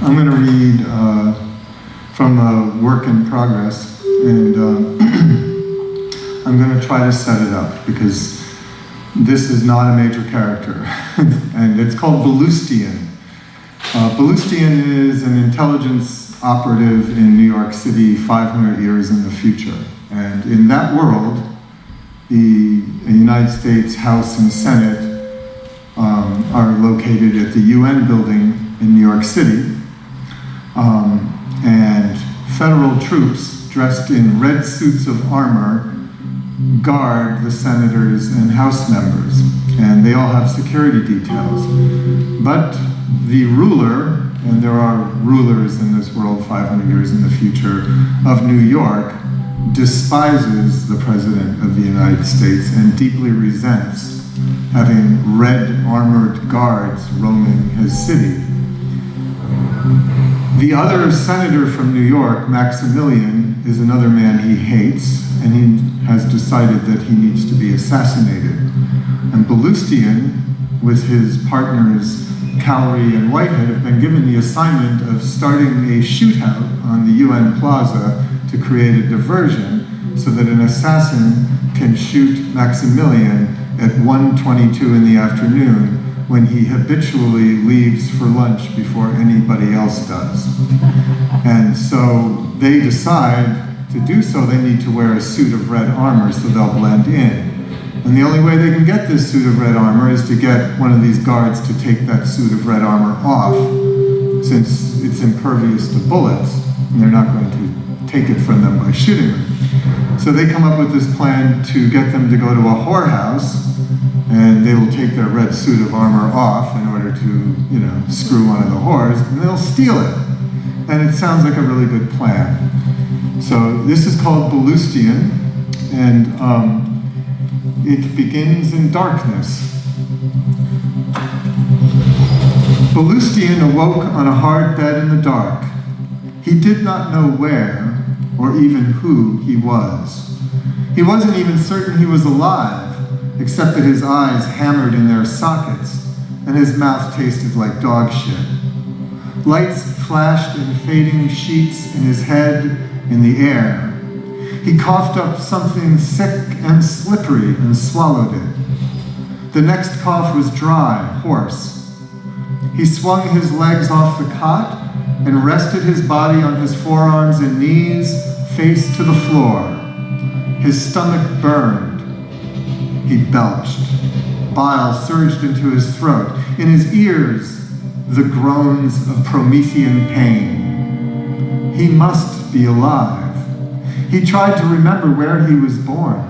I'm going to read from a work in progress, and I'm going to try to set it up because this is not a major character, and it's called Ballustian. Ballustian is an intelligence operative in New York City 500 years in the future, and in that world, the United States House and Senate are located at the UN building in New York City, and federal troops dressed in red suits of armor guard the senators and House members, and they all have security details. But the ruler, and there are rulers in this world 500 years in the future, of New York, despises the President of the United States and deeply resents having red armored guards roaming his city. The other senator from New York, Maximilian, is another man he hates, and he has decided that he needs to be assassinated. And Ballustian, with his partners Cowrie and Whitehead, have been given the assignment of starting a shootout on the UN Plaza to create a diversion so that an assassin can shoot Maximilian at 1:22 in the afternoon when he habitually leaves for lunch before anybody else does. And so they decide to do so, they need to wear a suit of red armor so they'll blend in. And the only way they can get this suit of red armor is to get one of these guards to take that suit of red armor off, since it's impervious to bullets, and they're not going to take it from them by shooting them. So they come up with this plan to get them to go to a whorehouse, and they will take their red suit of armor off in order to, screw one of the whores, and they'll steal it. And it sounds like a really good plan. So this is called Ballustian, and it begins in darkness. Ballustian awoke on a hard bed in the dark. He did not know where or even who he was. He wasn't even certain he was alive, except that his eyes hammered in their sockets and his mouth tasted like dog shit. Lights flashed in fading sheets in his head in the air. He coughed up something sick and slippery and swallowed it. The next cough was dry, hoarse. He swung his legs off the cot and rested his body on his forearms and knees, face to the floor. His stomach burned. He belched. Bile surged into his throat. In his ears, the groans of Promethean pain. He must be alive. He tried to remember where he was born,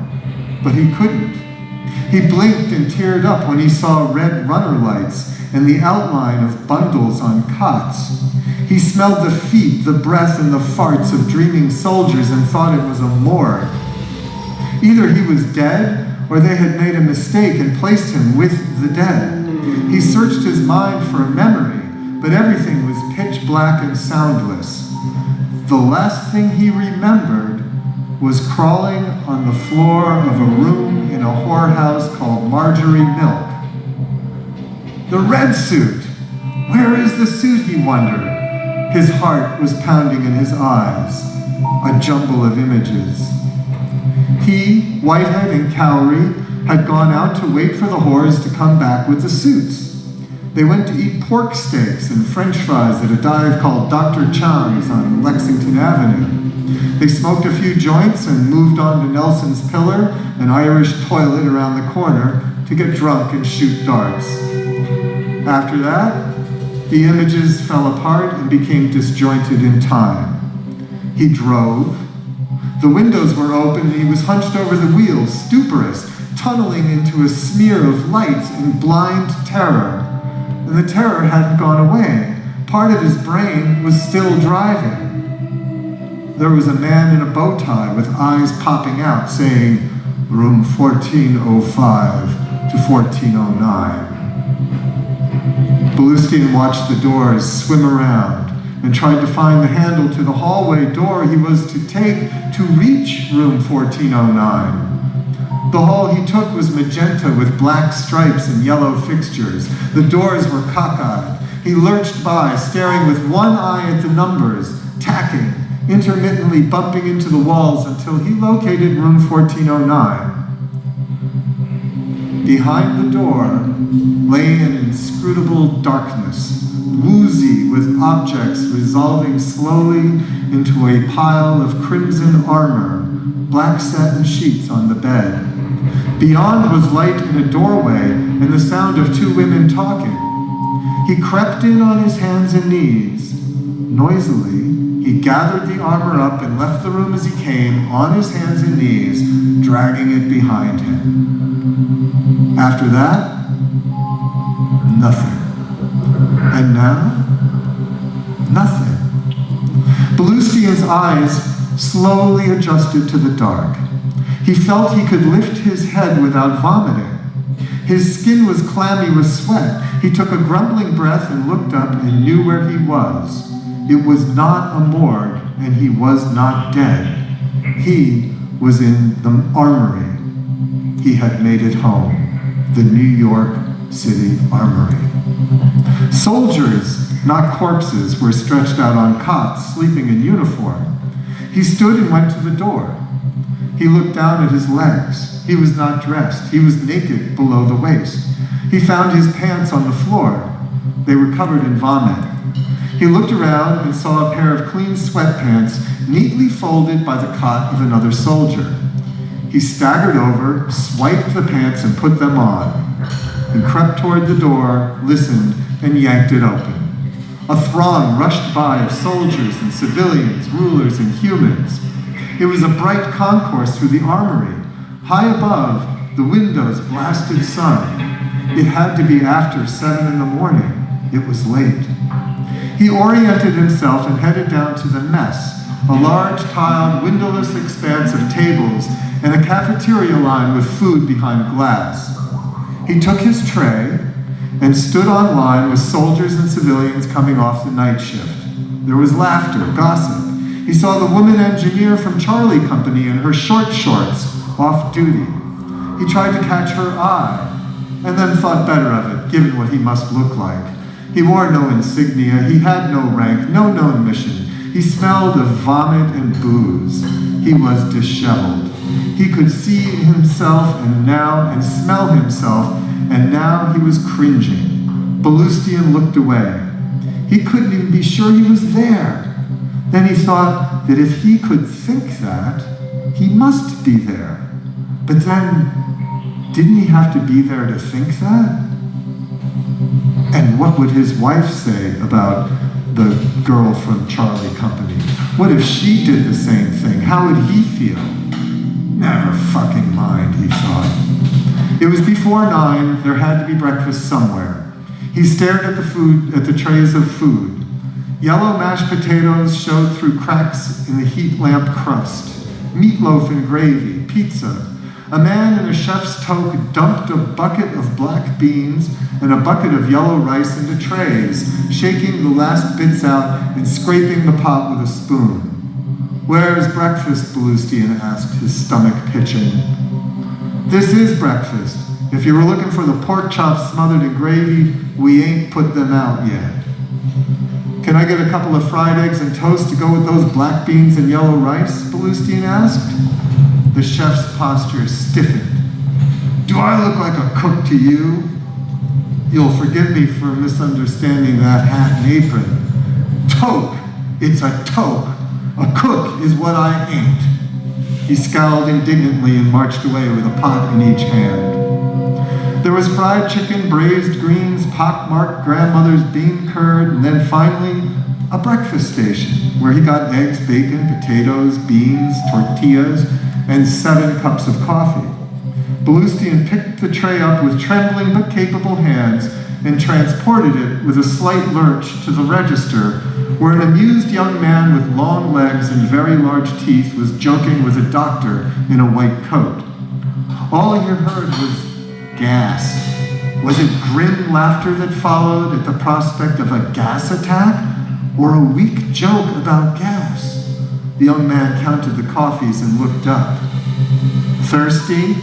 but he couldn't. He blinked and teared up when he saw red runner lights and the outline of bundles on cots. He smelled the feet, the breath, and the farts of dreaming soldiers and thought it was a morgue. Either he was dead, or they had made a mistake and placed him with the dead. He searched his mind for a memory, but everything was pitch black and soundless. The last thing he remembered was crawling on the floor of a room in a whorehouse called Marjorie Milk. The red suit! Where is the suit, he wondered. His heart was pounding in his eyes, a jumble of images. He, Whitehead, and Cowrie had gone out to wait for the whores to come back with the suits. They went to eat pork steaks and French fries at a dive called Dr. Chang's on Lexington Avenue. They smoked a few joints and moved on to Nelson's Pillar, an Irish toilet around the corner, to get drunk and shoot darts. After that, the images fell apart and became disjointed in time. He drove. The windows were open and he was hunched over the wheel, stuporous, tunneling into a smear of light in blind terror. And the terror hadn't gone away. Part of his brain was still driving. There was a man in a bow tie with eyes popping out saying, "Room 1405 to 1409. Ballustian watched the doors swim around and tried to find the handle to the hallway door he was to take to reach room 1409. The hall he took was magenta with black stripes and yellow fixtures. The doors were cockeyed. He lurched by, staring with one eye at the numbers, tacking, intermittently bumping into the walls until he located room 1409. Behind the door lay an inscrutable darkness, woozy with objects resolving slowly into a pile of crimson armor, black satin sheets on the bed. Beyond was light in a doorway and the sound of two women talking. He crept in on his hands and knees. Noisily, he gathered the armor up and left the room as he came, on his hands and knees, dragging it behind him. After that, nothing. And now, nothing. Belustian's eyes slowly adjusted to the dark. He felt he could lift his head without vomiting. His skin was clammy with sweat. He took a grumbling breath and looked up and knew where he was. It was not a morgue, and he was not dead. He was in the armory. He had made it home. The New York City Armory. Soldiers, not corpses, were stretched out on cots, sleeping in uniform. He stood and went to the door. He looked down at his legs. He was not dressed. He was naked below the waist. He found his pants on the floor. They were covered in vomit. He looked around and saw a pair of clean sweatpants neatly folded by the cot of another soldier. He staggered over, swiped the pants, and put them on. He crept toward the door, listened, and yanked it open. A throng rushed by of soldiers and civilians, rulers and humans. It was a bright concourse through the armory. High above, the windows blasted sun. It had to be after 7 in the morning. It was late. He oriented himself and headed down to the mess, a large tiled, windowless expanse of tables and a cafeteria line with food behind glass. He took his tray and stood on line with soldiers and civilians coming off the night shift. There was laughter, gossip. He saw the woman engineer from Charlie Company in her short shorts, off duty. He tried to catch her eye, and then thought better of it, given what he must look like. He wore no insignia, he had no rank, no known mission. He smelled of vomit and booze. He was disheveled. He could see himself and smell himself, and now he was cringing. Belustian looked away. He couldn't even be sure he was there. Then he thought that if he could think that, he must be there. But then, didn't he have to be there to think that? And what would his wife say about the girl from Charlie Company? What if she did the same thing? How would he feel? Never fucking mind, he thought. It was before 9. There had to be breakfast somewhere. He stared at the trays of food. Yellow mashed potatoes showed through cracks in the heat lamp crust. Meatloaf and gravy, pizza. A man in a chef's toque dumped a bucket of black beans and a bucket of yellow rice into trays, shaking the last bits out and scraping the pot with a spoon. "Where's breakfast?" Belustian asked, his stomach pitching. "This is breakfast. If you were looking for the pork chops smothered in gravy, we ain't put them out yet." "Can I get a couple of fried eggs and toast to go with those black beans and yellow rice?" Belustian asked. The chef's posture stiffened. "Do I look like a cook to you?" "You'll forgive me for misunderstanding that hat and apron." "Toque. It's a toque. A cook is what I ain't." He scowled indignantly and marched away with a pot in each hand. There was fried chicken, braised greens, pockmarked grandmother's bean curd, and then finally a breakfast station where he got eggs, bacon, potatoes, beans, tortillas, and 7 cups of coffee. Belustian picked the tray up with trembling but capable hands and transported it with a slight lurch to the register, where an amused young man with long legs and very large teeth was joking with a doctor in a white coat. All he heard was gas. Was it grim laughter that followed at the prospect of a gas attack, or a weak joke about gas? The young man counted the coffees and looked up. "Thirsty?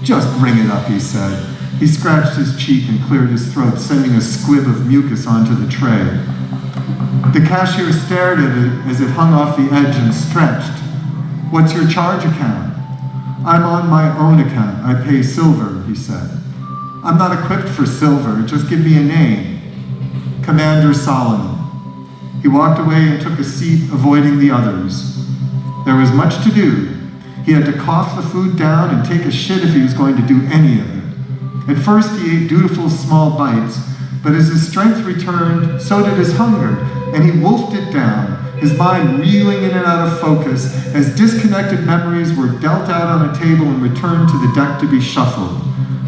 Just bring it up," he said. He scratched his cheek and cleared his throat, sending a squib of mucus onto the tray. The cashier stared at it as it hung off the edge and stretched. "What's your charge account?" "I'm on my own account. I pay silver," he said. "I'm not equipped for silver. Just give me a name." "Commander Solomon." He walked away and took a seat, avoiding the others. There was much to do. He had to cough the food down and take a shit if he was going to do any of it. At first he ate dutiful small bites, but as his strength returned, so did his hunger, and he wolfed it down, his mind reeling in and out of focus as disconnected memories were dealt out on a table and returned to the deck to be shuffled.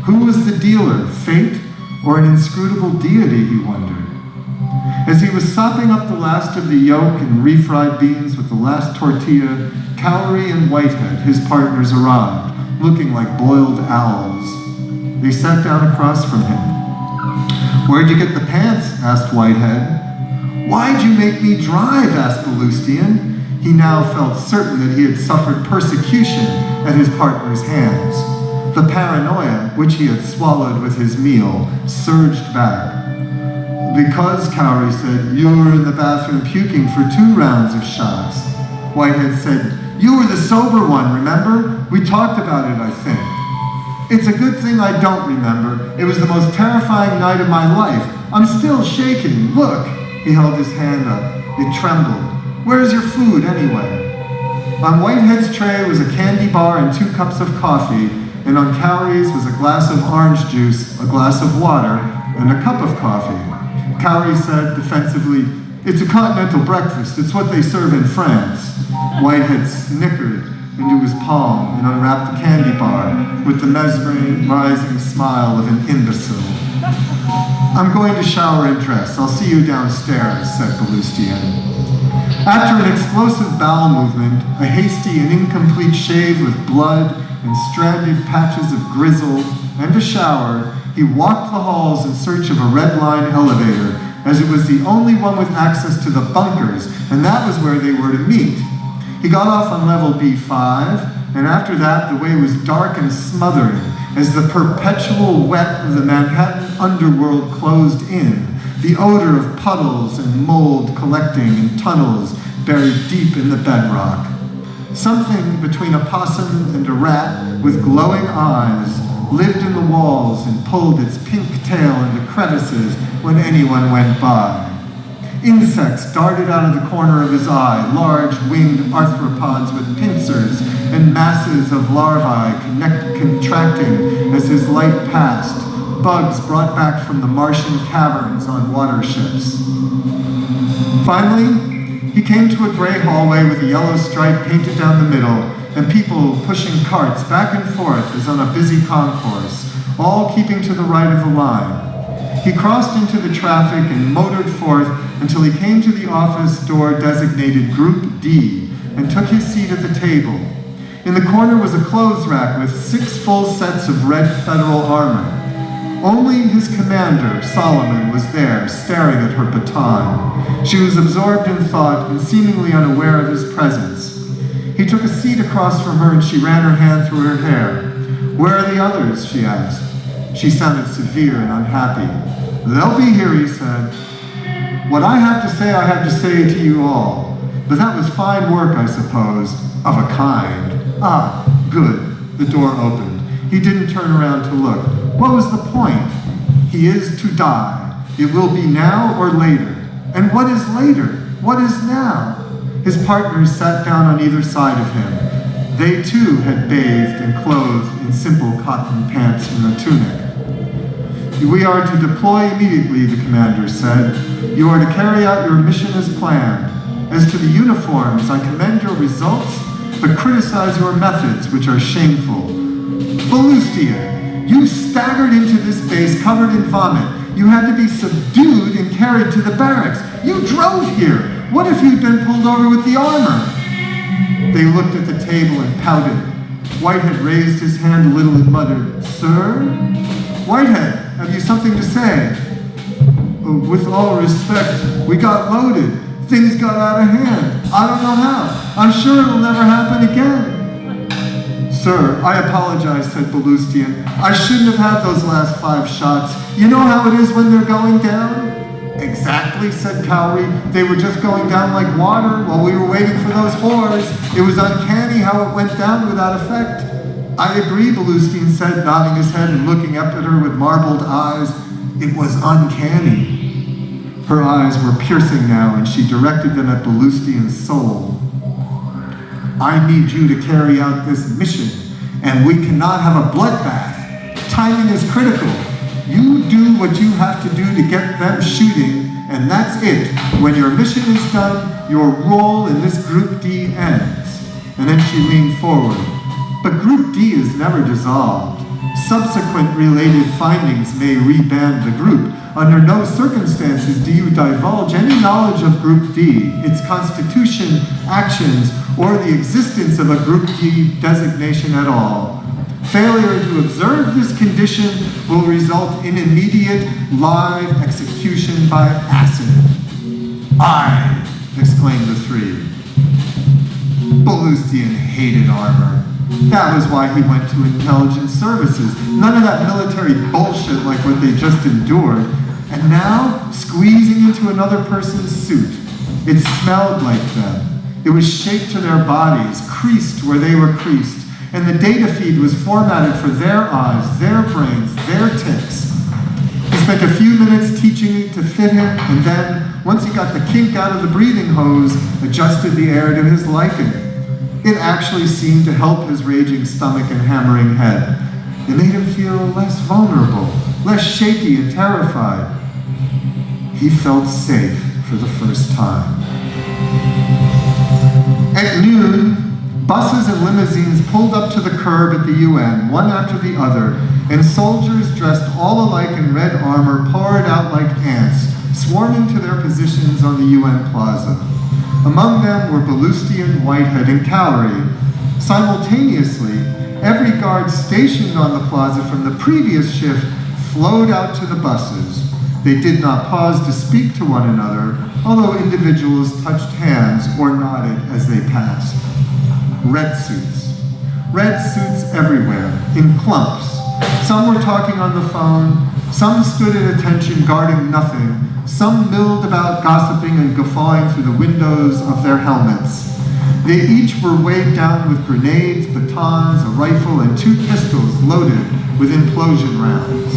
Who was the dealer, fate or an inscrutable deity, he wondered. As he was sopping up the last of the yolk and refried beans with the last tortilla, Cowrie and Whitehead, his partners, arrived, looking like boiled owls. They sat down across from him. "Where'd you get the pants?" asked Whitehead. "Why'd you make me drive?" asked Belustian. He now felt certain that he had suffered persecution at his partner's hands. The paranoia, which he had swallowed with his meal, surged back. "Because," Cowrie said, "you were in the bathroom puking for 2 rounds of shots." Whitehead said, "You were the sober one, remember? We talked about it, I think." "It's a good thing I don't remember. It was the most terrifying night of my life. I'm still shaking. Look." He held his hand up. It trembled. "Where's your food, anyway?" On Whitehead's tray was a candy bar and 2 cups of coffee, and on Cowrie's was a glass of orange juice, a glass of water, and a cup of coffee. Cowrie said defensively, "It's a continental breakfast. It's what they serve in France." Whitehead snickered into his palm and unwrapped the candy bar with the mesmerizing smile of an imbecile. "I'm going to shower and dress. I'll see you downstairs," said Belustian. After an explosive bowel movement, a hasty and incomplete shave with blood and stranded patches of grizzle, and a shower, he walked the halls in search of a red line elevator, as it was the only one with access to the bunkers, and that was where they were to meet. He got off on level B5, and after that the way was dark and smothering as the perpetual wet of the Manhattan underworld closed in, the odor of puddles and mold collecting in tunnels buried deep in the bedrock. Something between a possum and a rat with glowing eyes lived in the walls and pulled its pink tail into crevices when anyone went by. Insects darted out of the corner of his eye, large winged arthropods with pincers and masses of larvae contracting as his light passed, bugs brought back from the Martian caverns on water ships. Finally, he came to a gray hallway with a yellow stripe painted down the middle and people pushing carts back and forth as on a busy concourse, all keeping to the right of the line. He crossed into the traffic and motored forth until he came to the office door designated Group D and took his seat at the table. In the corner was a clothes rack with 6 full sets of red federal armor. Only his commander, Solomon, was there, staring at her baton. She was absorbed in thought and seemingly unaware of his presence. He took a seat across from her and she ran her hand through her hair. "Where are the others?" she asked. She sounded severe and unhappy. "They'll be here," he said. "What I have to say to you all. But that was fine work, I suppose. Of a kind." "Ah, good." The door opened. He didn't turn around to look. What was the point? He is to die. It will be now or later. And what is later? What is now? His partners sat down on either side of him. They too had bathed and clothed in simple cotton pants and a tunic. "We are to deploy immediately," the commander said. "You are to carry out your mission as planned. As to the uniforms, I commend your results, but criticize your methods, which are shameful. Belustian, you staggered into this base covered in vomit. You had to be subdued and carried to the barracks. You drove here. What if you'd been pulled over with the armor?" They looked at the table and pouted. Whitehead raised his hand a little and muttered, "Sir?" "Whitehead, have you something to say?" "With all respect, we got loaded. Things got out of hand. I don't know how. I'm sure it'll never happen again." Sir, I apologize, said Belustian. I shouldn't have had those last 5 shots. You know how it is when they're going down? Exactly, said Cowrie. They were just going down like water while we were waiting for those whores. It was uncanny how it went down without effect. I agree, Belustian said, nodding his head and looking up at her with marbled eyes. It was uncanny. Her eyes were piercing now, and she directed them at Belustian's soul. I need you to carry out this mission, and we cannot have a bloodbath. Timing is critical. You do what you have to do to get them shooting, and that's it. When your mission is done, your role in this Group D ends. And then she leaned forward. But Group D is never dissolved. Subsequent related findings may reband the group. Under no circumstances do you divulge any knowledge of Group D, its constitution, actions, or the existence of a Group D designation at all. Failure to observe this condition will result in immediate live execution by acid. Aye, exclaimed the 3. Belustian hated armor. That was why he went to intelligence services. None of that military bullshit like what they just endured. And now, squeezing into another person's suit. It smelled like them. It was shaped to their bodies, creased where they were creased. And the data feed was formatted for their eyes, their brains, their tics. He spent a few minutes teaching it to fit him, and then, once he got the kink out of the breathing hose, adjusted the air to his liking. It actually seemed to help his raging stomach and hammering head. It made him feel less vulnerable, less shaky and terrified. He felt safe for the first time. At noon, buses and limousines pulled up to the curb at the UN, one after the other, and soldiers dressed all alike in red armor poured out like ants, swarming to their positions on the UN plaza. Among them were Belustian, Whitehead, and Cowrie. Simultaneously, every guard stationed on the plaza from the previous shift flowed out to the buses. They did not pause to speak to one another, although individuals touched hands or nodded as they passed. Red suits. Red suits everywhere, in clumps. Some were talking on the phone, some stood at attention guarding nothing, some milled about gossiping and guffawing through the windows of their helmets. They each were weighed down with grenades, batons, a rifle, and 2 pistols loaded with implosion rounds.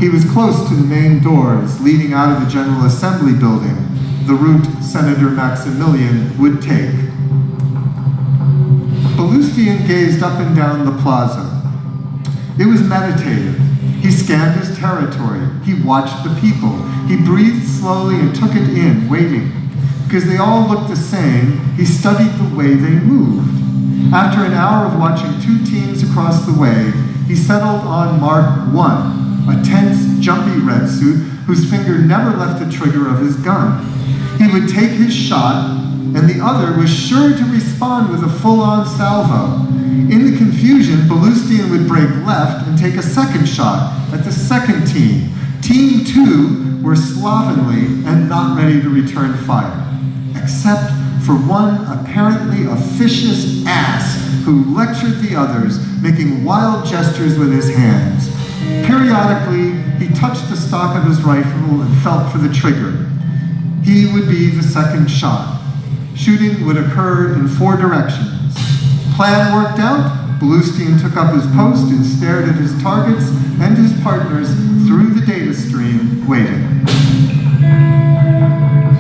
He was close to the main doors leading out of the General Assembly building, the route Senator Maximilian would take. Belustian gazed up and down the plaza. It was meditative. He scanned his territory. He watched the people. He breathed slowly and took it in, waiting. Because they all looked the same, he studied the way they moved. After an hour of watching 2 teams across the way, he settled on Mark 1, a tense, jumpy red suit whose finger never left the trigger of his gun. He would take his shot, and the other was sure to respond with a full-on salvo. In the confusion, Belustian would break left and take a second shot at the second team. Team 2 were slovenly and not ready to return fire, except for one apparently officious ass who lectured the others, making wild gestures with his hands. Periodically, he touched the stock of his rifle and felt for the trigger. He would be the second shot. Shooting would occur in 4 directions. Plan worked out, Belustian took up his post and stared at his targets and his partners through the data stream, waiting.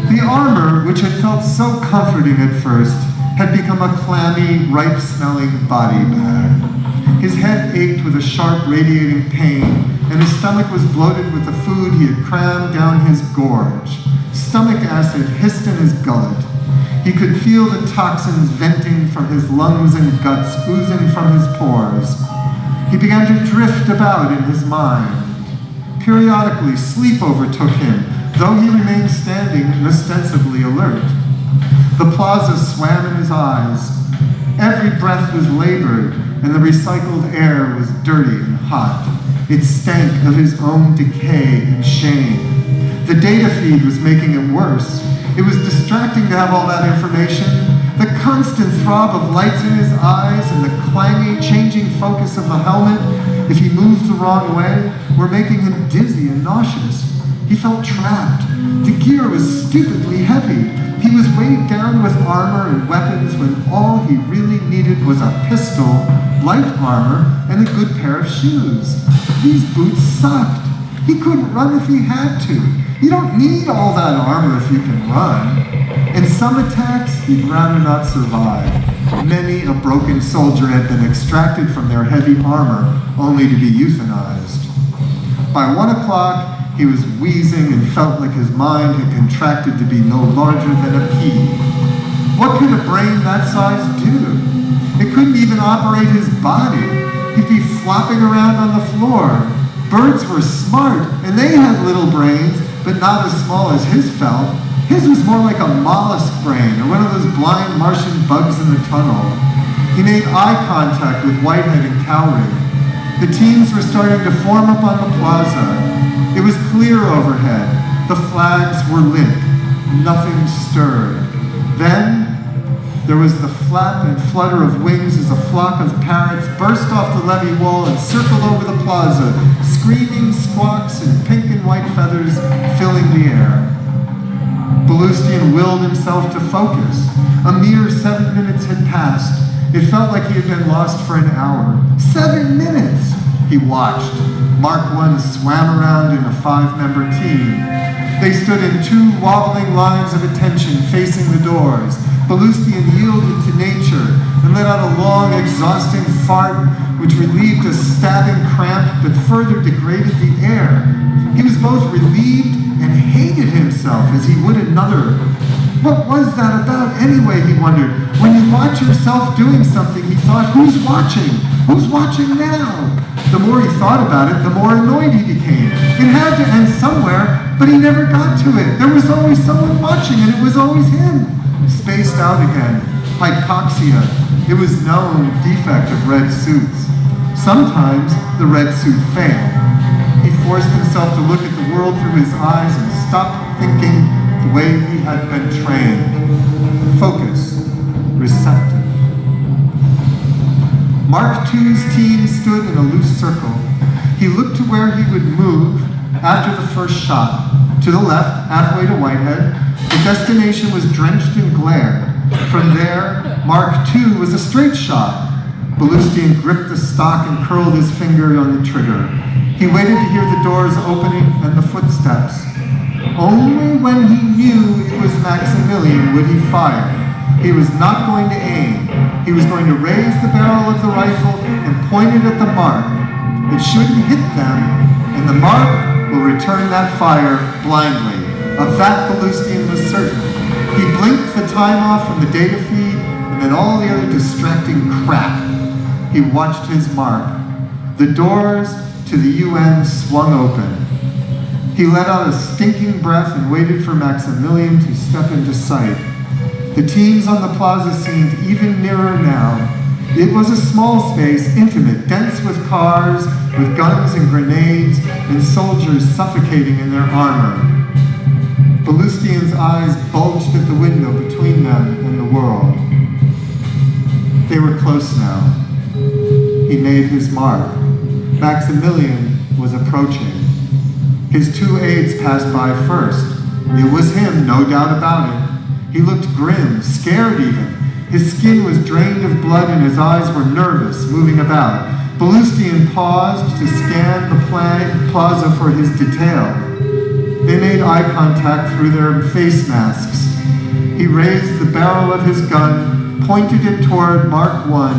The armor, which had felt so comforting at first, had become a clammy, ripe-smelling body bag. His head ached with a sharp, radiating pain, and his stomach was bloated with the food he had crammed down his gorge. Stomach acid hissed in his gullet. He could feel the toxins venting from his lungs and guts, oozing from his pores. He began to drift about in his mind. Periodically, sleep overtook him, though he remained standing and ostensibly alert. The plaza swam in his eyes. Every breath was labored, and the recycled air was dirty and hot. It stank of his own decay and shame. The data feed was making it worse. It was distracting to have all that information, The constant throb of lights in his eyes and the clanging, changing focus of the helmet, if he moved the wrong way, were making him dizzy and nauseous. He felt trapped. The gear was stupidly heavy. He was weighed down with armor and weapons when all he really needed was a pistol, light armor, and a good pair of shoes. These boots sucked. He couldn't run if he had to. You don't need all that armor if you can run. In some attacks, he'd rather not survive. Many a broken soldier had been extracted from their heavy armor, only to be euthanized. By 1 o'clock, he was wheezing and felt like his mind had contracted to be no larger than a pea. What could a brain that size do? It couldn't even operate his body. He'd be flopping around on the floor. Birds were smart, and they had little brains, but not as small as his felt. His was more like a mollusk brain, or one of those blind Martian bugs in the tunnel. He made eye contact with Whitehead and Cowrie. The teams were starting to form up on the plaza. It was clear overhead. The flags were limp. Nothing stirred. Then, there was the flap and flutter of wings as a flock of parrots burst off the levee wall and circled over the plaza, screaming squawks and pink and white feathers filling the air. Belustian willed himself to focus. A mere 7 minutes had passed. It felt like he had been lost for an hour. 7 minutes! He watched. Mark I swam around in a 5-member team. They stood in 2 wobbling lines of attention facing the doors. Belustian yielded to nature and let out a long, exhausting fart which relieved a stabbing cramp but further degraded the air. He was both relieved and hated himself as he would another. What was that about anyway, he wondered. When you watch yourself doing something, he thought, who's watching? Who's watching now? The more he thought about it, the more annoyed he became. It had to end somewhere, but he never got to it. There was always someone watching, and it was always him. Spaced out again. Hypoxia. It was known defect of red suits. Sometimes the red suit failed. He forced himself to look at the world through his eyes and stop thinking the way he had been trained. Focus. Receptive. Mark II's team stood in a loose circle. He looked to where he would move after the first shot. To the left, halfway to Whitehead, the destination was drenched in glare. From there, Mark II was a straight shot. Belustian gripped the stock and curled his finger on the trigger. He waited to hear the doors opening and the footsteps. Only when he knew it was Maximilian would he fire. He was not going to aim. He was going to raise the barrel of the rifle and point it at the mark. It shouldn't hit them, and the mark will return that fire blindly. Of that, Belustian was certain. He blinked the time off from the data feed, and then all the other distracting crap. He watched his mark. The doors to the UN swung open. He let out a stinking breath and waited for Maximilian to step into sight. The teams on the plaza seemed even nearer now. It was a small space, intimate, dense with cars, with guns and grenades, and soldiers suffocating in their armor. Belustian's eyes bulged at the window between them and the world. They were close now. He made his mark. Maximilian was approaching. His 2 aides passed by first. It was him, no doubt about it. He looked grim, scared even. His skin was drained of blood and his eyes were nervous, moving about. Belustian paused to scan the plaza for his detail. They made eye contact through their face masks. He raised the barrel of his gun, pointed it toward Mark I,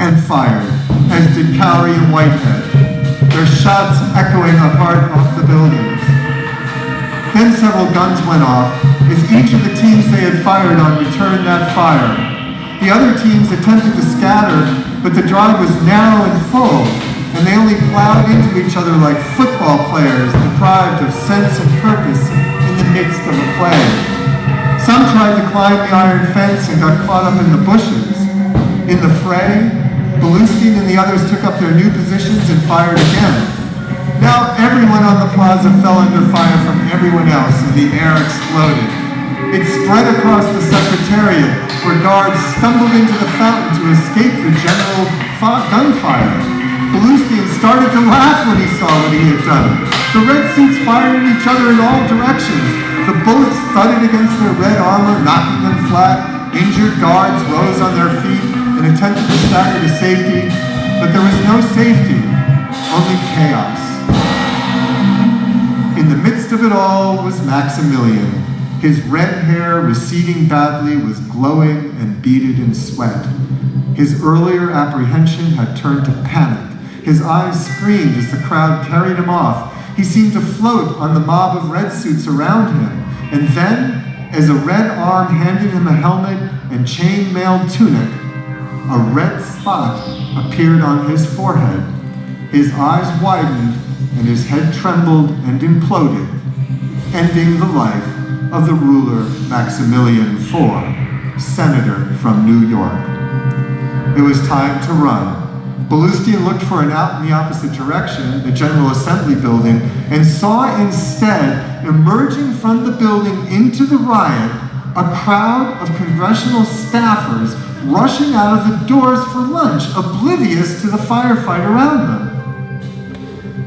and fired, as did Cowrie and Whitehead, their shots echoing apart off the buildings. Then several guns went off, as each of the teams they had fired on returned that fire. The other teams attempted to scatter, but the drive was narrow and full, and they only plowed into each other like football players deprived of sense and purpose in the midst of a play. Some tried to climb the iron fence and got caught up in the bushes. In the fray, Belustian and the others took up their new positions and fired again. Now everyone on the plaza fell under fire from everyone else, and the air exploded. It spread across the Secretariat, where guards stumbled into the fountain to escape the general gunfire. Ballustian started to laugh when he saw what he had done. The red suits fired at each other in all directions. The bullets thudded against their red armor, knocking them flat. Injured guards rose on their feet and attempted to stagger to safety, but there was no safety, only chaos. In the midst of it all was Maximilian. His red hair, receding badly, was glowing and beaded in sweat. His earlier apprehension had turned to panic. His eyes screamed as the crowd carried him off. He seemed to float on the mob of red suits around him. And then, as a red arm handed him a helmet and chain-mailed tunic, a red spot appeared on his forehead. His eyes widened and his head trembled and imploded, ending the life of the ruler Maximilian IV, senator from New York. It was time to run. Ballustian looked for an out in the opposite direction, the General Assembly building, and saw instead, emerging from the building into the riot, a crowd of congressional staffers rushing out of the doors for lunch, oblivious to the firefight around them.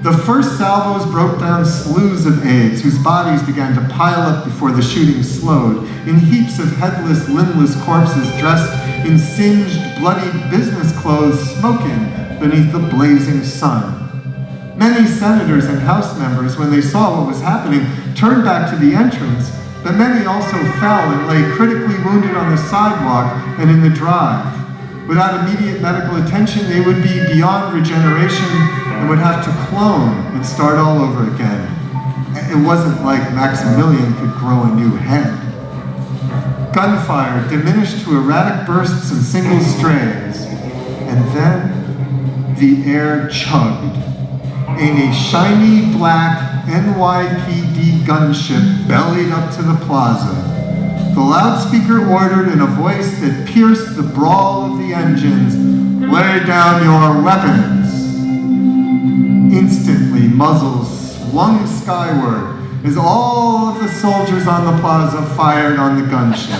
The first salvos broke down slews of aides whose bodies began to pile up before the shooting slowed, in heaps of headless, limbless corpses dressed in singed, bloody business clothes smoking beneath the blazing sun. Many senators and House members, when they saw what was happening, turned back to the entrance, but many also fell and lay critically wounded on the sidewalk and in the drive. Without immediate medical attention, they would be beyond regeneration and would have to clone and start all over again. It wasn't like Maximilian could grow a new head. Gunfire diminished to erratic bursts and single strays, and then the air chugged. And a shiny black NYPD gunship bellied up to the plaza. The loudspeaker ordered in a voice that pierced the brawl of the engines, "Lay down your weapons." Instantly, muzzles swung skyward as all of the soldiers on the plaza fired on the gunship.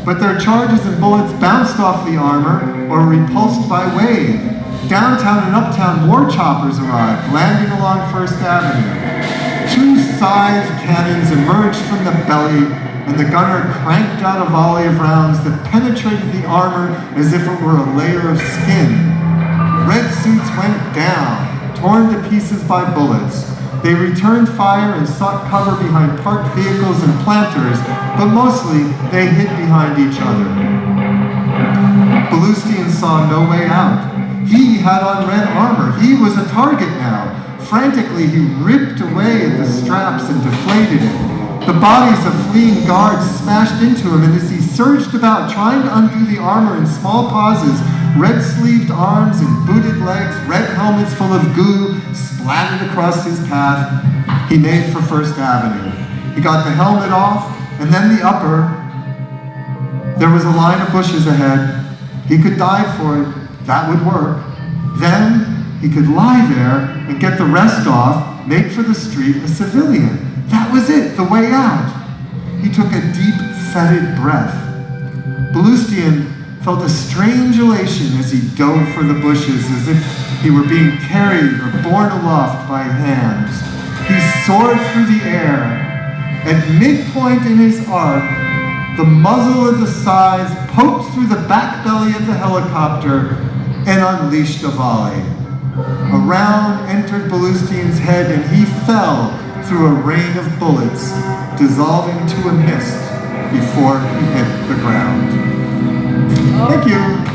But their charges and bullets bounced off the armor or repulsed by wave. Downtown and uptown more choppers arrived, landing along First Avenue. Two scythe cannons emerged from the belly, and the gunner cranked out a volley of rounds that penetrated the armor as if it were a layer of skin. Red suits went down, torn to pieces by bullets. They returned fire and sought cover behind parked vehicles and planters, but mostly they hid behind each other. Ballustian saw no way out. He had on red armor. He was a target now. Frantically, he ripped away at the straps and deflated it. The bodies of fleeing guards smashed into him, and as he surged about, trying to undo the armor in small pauses, red-sleeved arms and booted legs, red helmets full of goo, splattered across his path. He made for First Avenue. He got the helmet off, and then the upper. There was a line of bushes ahead. He could dive for it. That would work. Then he could lie there and get the rest off, make for the street a civilian. That was it, the way out. He took a deep, fetid breath. Ballustian felt a strange elation as he dove for the bushes, as if he were being carried or borne aloft by hands. He soared through the air. At midpoint in his arc, the muzzle of the scythe poked through the back belly of the helicopter and unleashed a volley. A round entered Ballustian's head, and he fell through a rain of bullets, dissolving to a mist before he hit the ground. Thank you.